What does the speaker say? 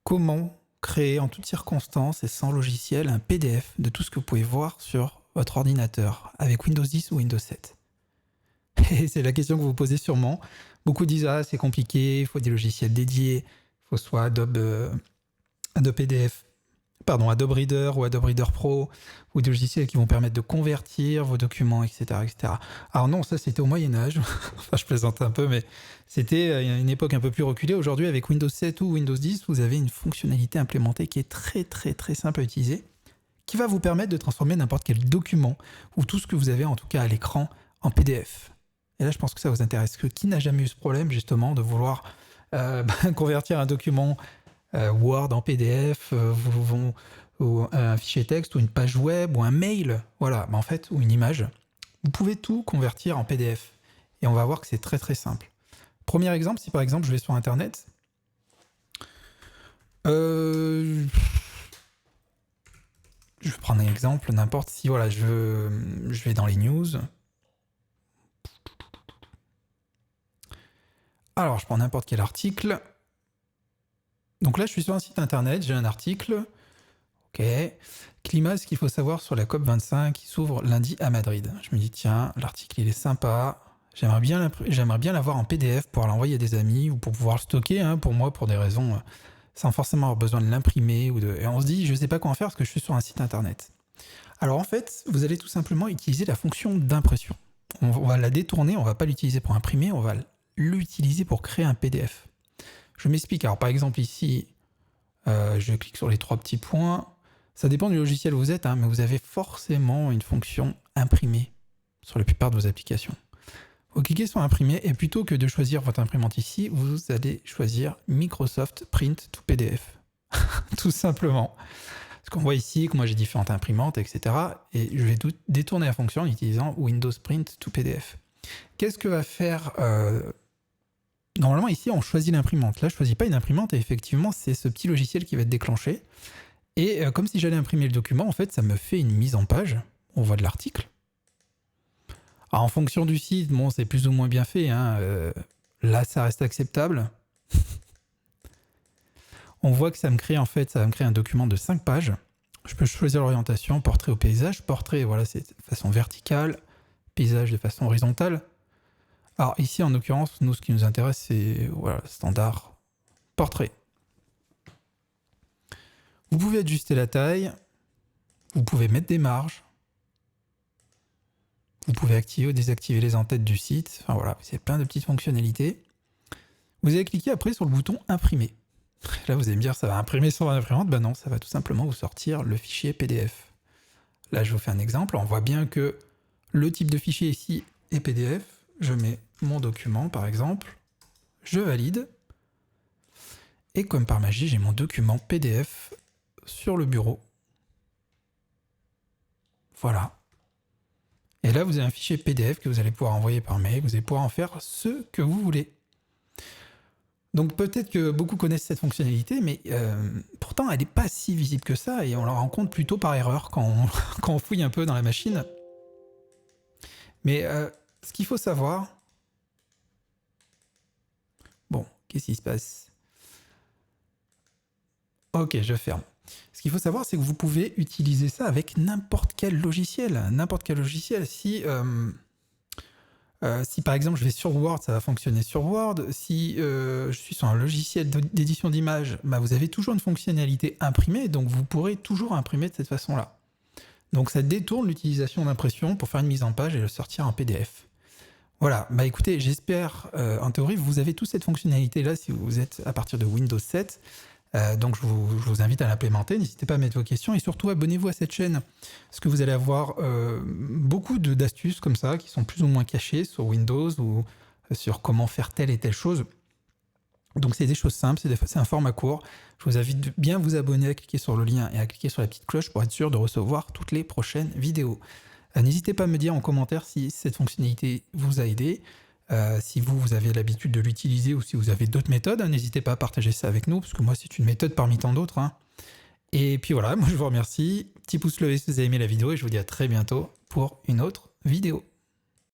comment créer en toutes circonstances et sans logiciel un PDF de tout ce que vous pouvez voir sur votre ordinateur avec Windows 10 ou Windows 7. Et c'est la question que vous vous posez sûrement. Beaucoup disent ah c'est compliqué, il faut des logiciels dédiés, il faut soit Adobe PDF, pardon, Adobe Reader ou Adobe Reader Pro, ou des logiciels qui vont permettre de convertir vos documents, etc., etc. Alors non, ça c'était au Moyen-Âge. Enfin, je plaisante un peu, mais c'était à une époque un peu plus reculée. Aujourd'hui, avec Windows 7 ou Windows 10, vous avez une fonctionnalité implémentée qui est très, très, très simple à utiliser, qui va vous permettre de transformer n'importe quel document, ou tout ce que vous avez en tout cas à l'écran, en PDF. Et là, je pense que ça vous intéresse. Qui n'a jamais eu ce problème, justement, de vouloir convertir un document Word en PDF, ou un fichier texte, ou une page web, ou un mail, voilà, en fait, ou une image. Vous pouvez tout convertir en PDF. Et on va voir que c'est très très simple. Premier exemple, si par exemple je vais sur Internet, je vais prendre un exemple, n'importe si, voilà, je vais dans les news. Alors, je prends n'importe quel article. Donc là, je suis sur un site internet, j'ai un article. Ok. Climat, ce qu'il faut savoir sur la COP25 qui s'ouvre lundi à Madrid. Je me dis, tiens, l'article, il est sympa. J'aimerais bien l'avoir en PDF pour l'envoyer à des amis ou pour pouvoir le stocker, pour moi, pour des raisons, sans forcément avoir besoin de l'imprimer. Et on se dit, je ne sais pas quoi en faire parce que je suis sur un site internet. Alors en fait, vous allez tout simplement utiliser la fonction d'impression. On va la détourner, on ne va pas l'utiliser pour imprimer, on va l'utiliser pour créer un PDF. Je m'explique. Alors par exemple ici, je clique sur les 3 petits points. Ça dépend du logiciel où vous êtes, mais vous avez forcément une fonction imprimer sur la plupart de vos applications. Vous cliquez sur imprimer et plutôt que de choisir votre imprimante ici, vous allez choisir Microsoft Print to PDF. Tout simplement. Parce qu'on voit ici que moi j'ai différentes imprimantes, etc. Et je vais détourner la fonction en utilisant Windows Print to PDF. Qu'est-ce que va faire Normalement, ici, on choisit l'imprimante. Là, je ne choisis pas une imprimante et effectivement, c'est ce petit logiciel qui va être déclenché. Et comme si j'allais imprimer le document, en fait, ça me fait une mise en page. On voit de l'article. Alors, en fonction du site, bon, c'est plus ou moins bien fait. Là, ça reste acceptable. On voit que ça va me créer un document de 5 pages. Je peux choisir l'orientation, portrait au paysage. Portrait, voilà, c'est de façon verticale. Paysage de façon horizontale. Alors ici, en l'occurrence, nous, ce qui nous intéresse, c'est standard portrait. Vous pouvez ajuster la taille. Vous pouvez mettre des marges. Vous pouvez activer ou désactiver les en-têtes du site. Enfin voilà, c'est plein de petites fonctionnalités. Vous allez cliquer après sur le bouton imprimer. Là, vous allez me dire, ça va imprimer sur l'imprimante. Ben non, ça va tout simplement vous sortir le fichier PDF. Là, je vous fais un exemple. On voit bien que le type de fichier ici est PDF. Je mets mon document, par exemple. Je valide. Et comme par magie, j'ai mon document PDF sur le bureau. Voilà. Et là, vous avez un fichier PDF que vous allez pouvoir envoyer par mail. Vous allez pouvoir en faire ce que vous voulez. Donc peut-être que beaucoup connaissent cette fonctionnalité, mais pourtant, elle n'est pas si visible que ça. Et on la rencontre plutôt par erreur quand on fouille un peu dans la machine. Mais ce qu'il faut savoir... Bon, qu'est-ce qui se passe? Ok, je ferme. Ce qu'il faut savoir, c'est que vous pouvez utiliser ça avec n'importe quel logiciel. N'importe quel logiciel. Si par exemple je vais sur Word, ça va fonctionner sur Word. Si je suis sur un logiciel d'édition d'images, vous avez toujours une fonctionnalité imprimée, donc vous pourrez toujours imprimer de cette façon-là. Donc ça détourne l'utilisation d'impression pour faire une mise en page et le sortir en PDF. Voilà, écoutez, j'espère, en théorie, vous avez toute cette fonctionnalité-là si vous êtes à partir de Windows 7. Donc je vous invite à l'implémenter, n'hésitez pas à mettre vos questions et surtout abonnez-vous à cette chaîne parce que vous allez avoir beaucoup d'astuces comme ça qui sont plus ou moins cachées sur Windows ou sur comment faire telle et telle chose. Donc c'est des choses simples, c'est un format court. Je vous invite de bien vous abonner, à cliquer sur le lien et à cliquer sur la petite cloche pour être sûr de recevoir toutes les prochaines vidéos. N'hésitez pas à me dire en commentaire si cette fonctionnalité vous a aidé. Si vous avez l'habitude de l'utiliser ou si vous avez d'autres méthodes, n'hésitez pas à partager ça avec nous, parce que moi c'est une méthode parmi tant d'autres. Et puis voilà, moi je vous remercie. Petit pouce levé si vous avez aimé la vidéo et je vous dis à très bientôt pour une autre vidéo.